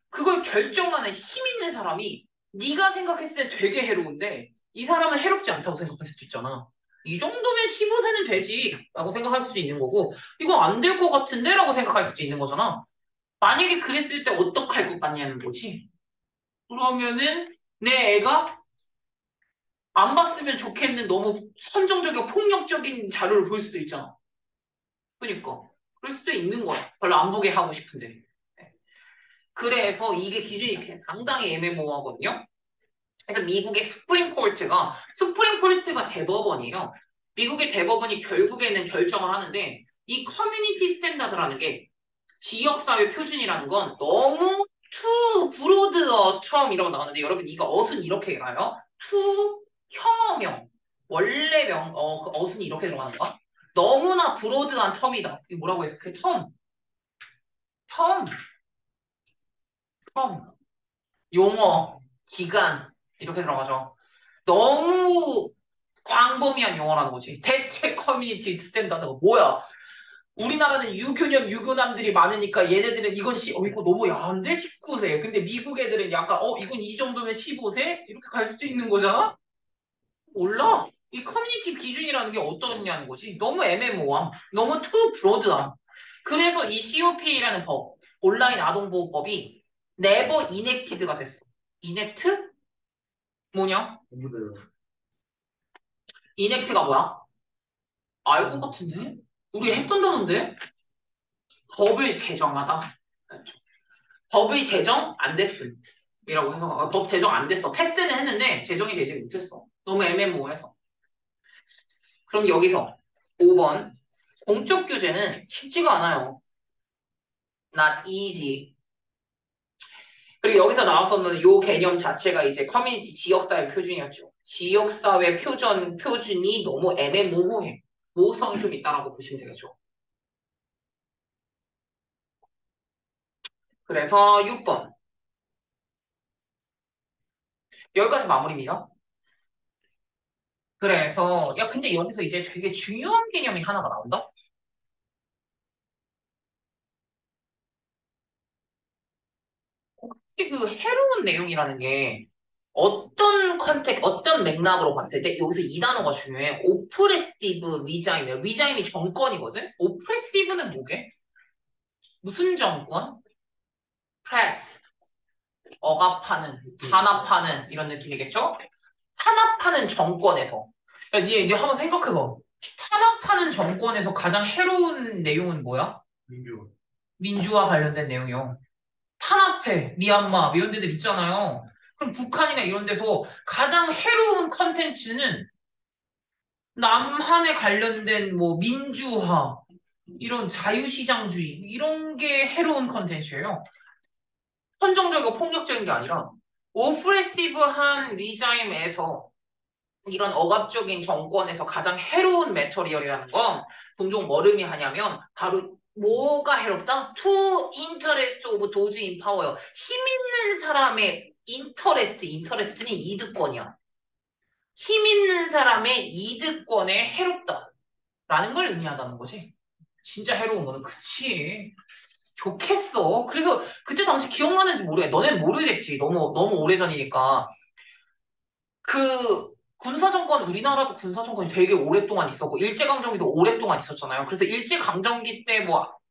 그걸 결정하는 힘 있는 사람이 네가 생각했을 때 되게 해로운데 이 사람은 해롭지 않다고 생각할 수도 있잖아. 이 정도면 15세는 되지 라고 생각할 수도 있는 거고 이거 안 될 것 같은데 라고 생각할 수도 있는 거잖아. 만약에 그랬을 때 어떡할 것 같냐는 거지. 그러면은 내 애가 안 봤으면 좋겠는 너무 선정적이고 폭력적인 자료를 볼 수도 있잖아. 그러니까 그럴 수도 있는 거야. 별로 안 보게 하고 싶은데. 그래서 이게 기준이 상당히 애매모호하거든요. 그래서 미국의 수프림 코르트가 대법원이에요. 미국의 대법원이 결국에는 결정을 하는데 이 커뮤니티 스탠다드라는 게 지역사회 표준이라는 건 너무 투 브로드 처음이라고 나오는데 여러분 이거 어순 이렇게 가요. 투 형어명 원래명 그 어순이 이렇게 들어가는 거야. 너무나 브로드한 텀이다. 이게 뭐라고 해석해? 텀, 텀, 용어, 기간 이렇게 들어가죠. 너무 광범위한 용어라는 거지. 대체 커뮤니티 스탠다드가 뭐야? 우리나라는 유교년 유교남들이 많으니까 얘네들은 이건 이거 너무 야한데 19세. 근데 미국 애들은 약간 이건 이 정도면 15세? 이렇게 갈 수도 있는 거잖아? 몰라. 이 커뮤니티 기준이라는 게 어떠냐는 거지. 너무 애매모호함. 너무 투 브로드함. 그래서 이 COPA라는 법, 온라인 아동보호법이 never enacted가 됐어. enact? 뭐냐? 공부대로. enact가 뭐야? 알 것 같은데? 우리 했던 단어인데? 법을 제정하다. 법의 제정 안 됐음. 이라고 생각하고, 법 제정 안 됐어. 패스는 했는데, 제정이 되지 못했어. 너무 애매모호해서. 그럼 여기서 5번. 공적 규제는 쉽지가 않아요. not easy. 그리고 여기서 나왔었는 요 개념 자체가 이제 커뮤니티 지역사회 표준이었죠. 지역사회 표준이 너무 애매모호해. 모호성이 좀 있다라고 보시면 되겠죠. 그래서 6번. 여기까지 마무리입니다. 그래서, 야, 근데 여기서 이제 되게 중요한 개념이 하나가 나온다? 혹시 그 해로운 내용이라는 게 어떤 맥락으로 봤을 때 여기서 이 단어가 중요해. 오프레시브 리자임이야. 리자임이 정권이거든? 오프레시브는 뭐게? 무슨 정권? 프레스. 억압하는, 탄압하는 이런 느낌이겠죠? 탄압하는 정권에서. 야, 니 한번 생각해봐. 탄압하는 정권에서 가장 해로운 내용은 뭐야? 민주. 민주화 관련된 내용이요. 탄압해, 미얀마, 이런 데들 있잖아요. 그럼 북한이나 이런 데서 가장 해로운 컨텐츠는 남한에 관련된 뭐 민주화, 이런 자유시장주의, 이런 게 해로운 컨텐츠예요. 선정적이고 폭력적인 게 아니라 오프레시브한 리자임에서 이런 억압적인 정권에서 가장 해로운 매터리얼이라는 건 종종 뭐를 의미하냐면 바로 뭐가 해롭다? To interest of those in power요. 힘 있는 사람의 인터레스트는 이득권이야. 힘 있는 사람의 이득권에 해롭다. 라는 걸 의미한다는 거지. 진짜 해로운 거는 그치. 좋겠어. 그래서 그때 당시 기억나는지 모르겠. 너넨 모르겠지. 너무 오래전이니까. 그 군사정권 우리나라도 군사정권이 되게 오랫동안 있었고 일제강점기도 오랫동안 있었잖아요. 그래서 일제강점기 때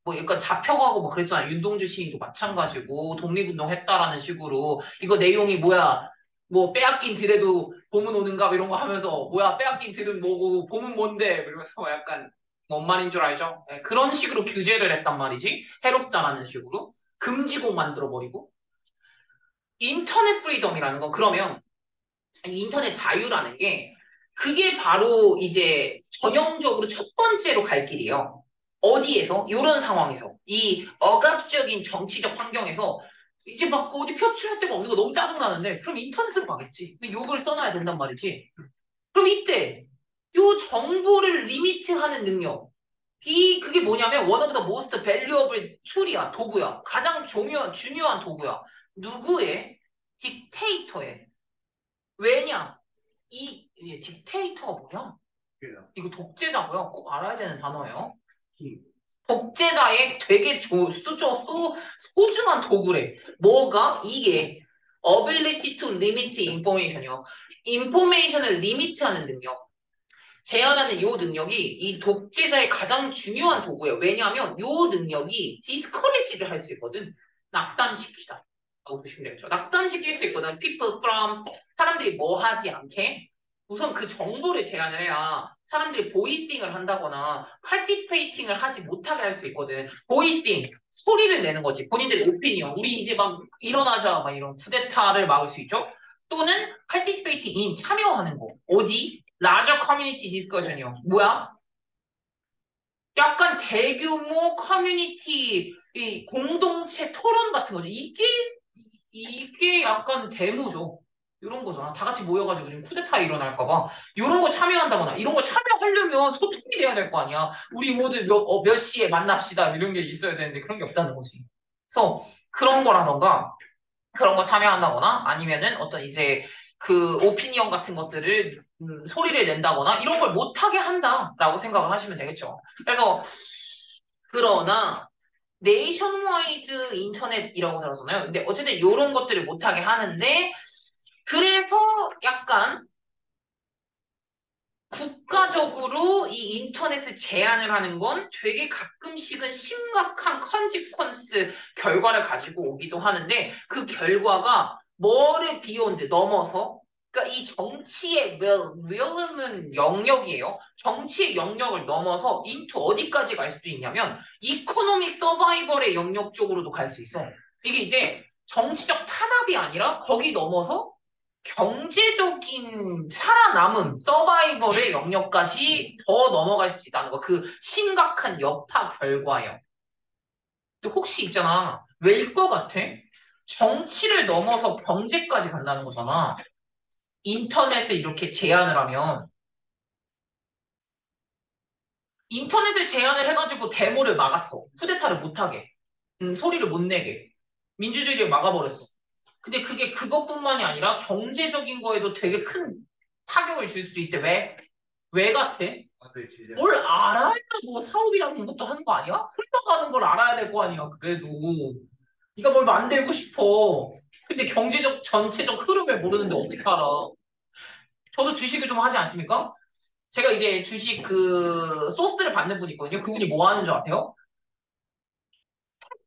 뭐 약간 잡혀가고 뭐 그랬잖아요. 윤동주 시인도 마찬가지고 독립운동했다라는 식으로 이거 내용이 뭐야? 뭐 빼앗긴 들에도 봄은 오는가 뭐 이런 거 하면서 뭐야 빼앗긴 들은 뭐고 봄은 뭔데 이러면서 약간 뭔 말인 줄 알죠? 예, 그런 식으로 규제를 했단 말이지. 해롭다라는 식으로. 금지곡 만들어버리고. 인터넷 프리덤이라는 건 그러면 인터넷 자유라는 게 그게 바로 이제 전형적으로 첫 번째로 갈 길이에요. 어디에서? 이런 상황에서. 이 억압적인 정치적 환경에서 이제 막 어디 표출할 데가 없는 거 너무 짜증나는데 그럼 인터넷으로 가겠지. 욕을 써놔야 된단 말이지. 그럼 이때 요 정보를 리미트하는 능력 그게 뭐냐면 one of the most valuable 툴이야, 도구야. 가장 중요한 도구야. 누구의? 딕테이터의. 왜냐? 이 딕테이터가 뭐냐? 그래요. 이거 독재자고요. 꼭 알아야 되는 단어예요. 키. 독재자의 되게 소중한 도구래. 뭐가? 이게 ability to limit information이요. 인포메이션을 리미트하는 능력. 제한하는 요 능력이 이 독재자의 가장 중요한 도구예요. 왜냐하면 요 능력이 디스커리지를 할 수 있거든. 낙담시키다. 라고 보시면 되겠죠. 낙담시킬 수 있거든. People from 사람들이 뭐 하지 않게. 우선 그 정보를 제한을 해야 사람들이 보이싱을 한다거나 파티스페이팅을 하지 못하게 할 수 있거든. 보이싱, 소리를 내는 거지. 본인들의 오피니언. 우리 이제 막 일어나자 막 이런 쿠데타를 막을 수 있죠. 또는 파티스페이팅 인 참여하는 거. 어디? 라저 커뮤니티 디스커션이요. 뭐야? 약간 대규모 커뮤니티 이 공동체 토론 같은 거죠. 이게 약간 데모죠. 이런 거잖아. 다 같이 모여가지고 지금 쿠데타 일어날까 봐. 이런 거 참여한다거나 이런 거 참여하려면 소통이 돼야 될 거 아니야. 우리 모두 몇 시에 만납시다. 이런 게 있어야 되는데 그런 게 없다는 거지. 그래서 그런 거라던가 그런 거 참여한다거나 아니면은 어떤 이제 그 오피니언 같은 것들을 소리를 낸다거나 이런 걸 못하게 한다라고 생각을 하시면 되겠죠. 그래서 그러나 네이션와이드 인터넷이라고 들었잖아요. 근데 어쨌든 이런 것들을 못하게 하는데 그래서 약간 국가적으로 이 인터넷을 제한을 하는 건 되게 가끔씩은 심각한 컨시퀀스 결과를 가지고 오기도 하는데 그 결과가 뭐를 비욘드 넘어서 그러니까 이 정치의 will은 영역이에요. 정치의 영역을 넘어서 인투 어디까지 갈 수도 있냐면 이코노믹 서바이벌의 영역 쪽으로도 갈 수 있어. 이게 이제 정치적 탄압이 아니라 거기 넘어서 경제적인 살아남음, 서바이벌의 영역까지 더 넘어갈 수 있다는 거. 그 심각한 여파 결과예요. 근데 혹시 있잖아. 왜일 것 같아? 정치를 넘어서 경제까지 간다는 거잖아. 인터넷을 이렇게 제한을 하면 인터넷을 제한을 해가지고 데모를 막았어. 쿠데타를 못하게. 소리를 못 내게. 민주주의를 막아버렸어. 근데 그게 그것뿐만이 아니라 경제적인 거에도 되게 큰 타격을 줄 수도 있대. 왜? 왜 같아? 다들 기자. 뭘 알아야 뭐 사업이라는 것도 하는 거 아니야? 흘러가는 걸 알아야 될 거 아니야, 그래도. 네가 뭘 만들고 싶어. 근데 경제적 전체적 흐름을 모르는데 어떻게 알아? 저도 주식을 좀 하지 않습니까? 제가 이제 주식 그 소스를 받는 분이 있거든요. 그분이 뭐 하는 줄 아세요?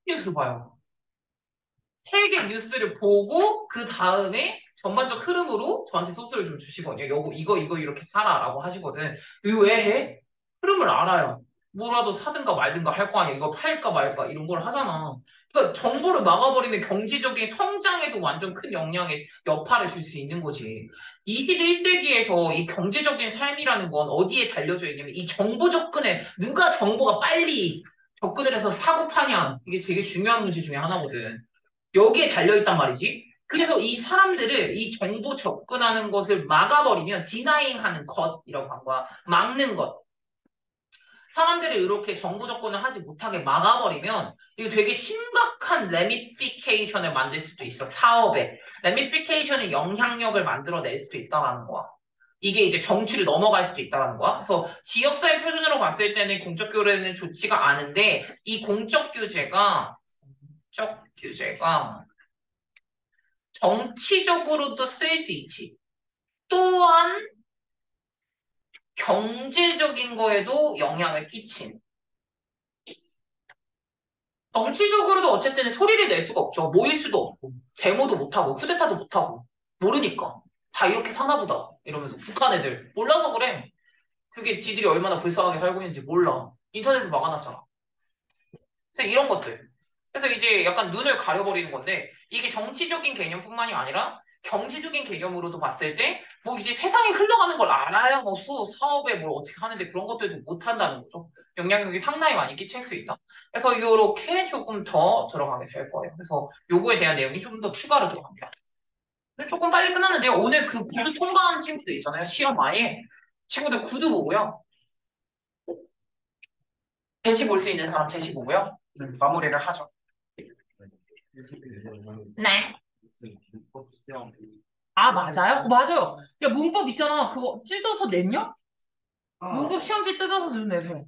뉴스 봐요. 세계 뉴스를 보고 그 다음에 전반적 흐름으로 저한테 소스를 좀 주시거든요. 이거 이렇게 사라라고 하시거든. 의외해? 흐름을 알아요. 뭐라도 사든가 말든가 할 거 아니야. 이거 팔까 말까 이런 걸 하잖아. 그러니까 정보를 막아버리면 경제적인 성장에도 완전 큰 영향의 여파를 줄 수 있는 거지. 21세기에서 이 경제적인 삶이라는 건 어디에 달려져 있냐면 이 정보 접근에 누가 정보가 빨리 접근을 해서 사고 파냐. 이게 되게 중요한 문제 중에 하나거든. 여기에 달려있단 말이지. 그래서 이 사람들을 이 정보 접근하는 것을 막아버리면 디나잉하는 것이라고 한 거야. 막는 것. 사람들이 이렇게 정보 접근을 하지 못하게 막아버리면 이거 되게 심각한 레미피케이션을 만들 수도 있어. 사업에. 레미피케이션의 영향력을 만들어낼 수도 있다는 거야. 이게 이제 정치를 넘어갈 수도 있다는 거야. 그래서 지역사회 표준으로 봤을 때는 공적 규제는 좋지가 않은데 이 공적 규제가 정치적으로도 쓸 수 있지. 또한 경제적인 거에도 영향을 끼친. 정치적으로도 어쨌든 소리를 낼 수가 없죠. 모일 수도 없고, 데모도 못하고, 쿠데타도 못하고, 모르니까. 다 이렇게 사나 보다. 이러면서 북한 애들. 몰라서 그래. 그게 지들이 얼마나 불쌍하게 살고 있는지 몰라. 인터넷에 막아놨잖아. 그래서 이런 것들. 그래서 이제 약간 눈을 가려버리는 건데, 이게 정치적인 개념뿐만이 아니라 경제적인 개념으로도 봤을 때, 뭐 이제 세상이 흘러가는 걸 알아야 뭐 사업에 뭘 어떻게 하는데 그런 것들도 못 한다는 거죠. 영향력이 상당히 많이 끼칠 수 있다. 그래서 이렇게 조금 더 들어가게 될 거예요. 그래서 요거에 대한 내용이 좀 더 추가로 들어갑니다. 근데 조금 빨리 끝났는데요. 오늘 그 구두 통과한 친구들 있잖아요. 시험 아예. 친구들 구두 보고요. 제시 볼 수 있는 사람 제시 보고요. 마무리를 하죠. 네. 아, 맞아요? 맞아요. 야, 문법 있잖아. 그거 찢어서 냈냐? 문법 시험지 뜯어서 좀 내세요.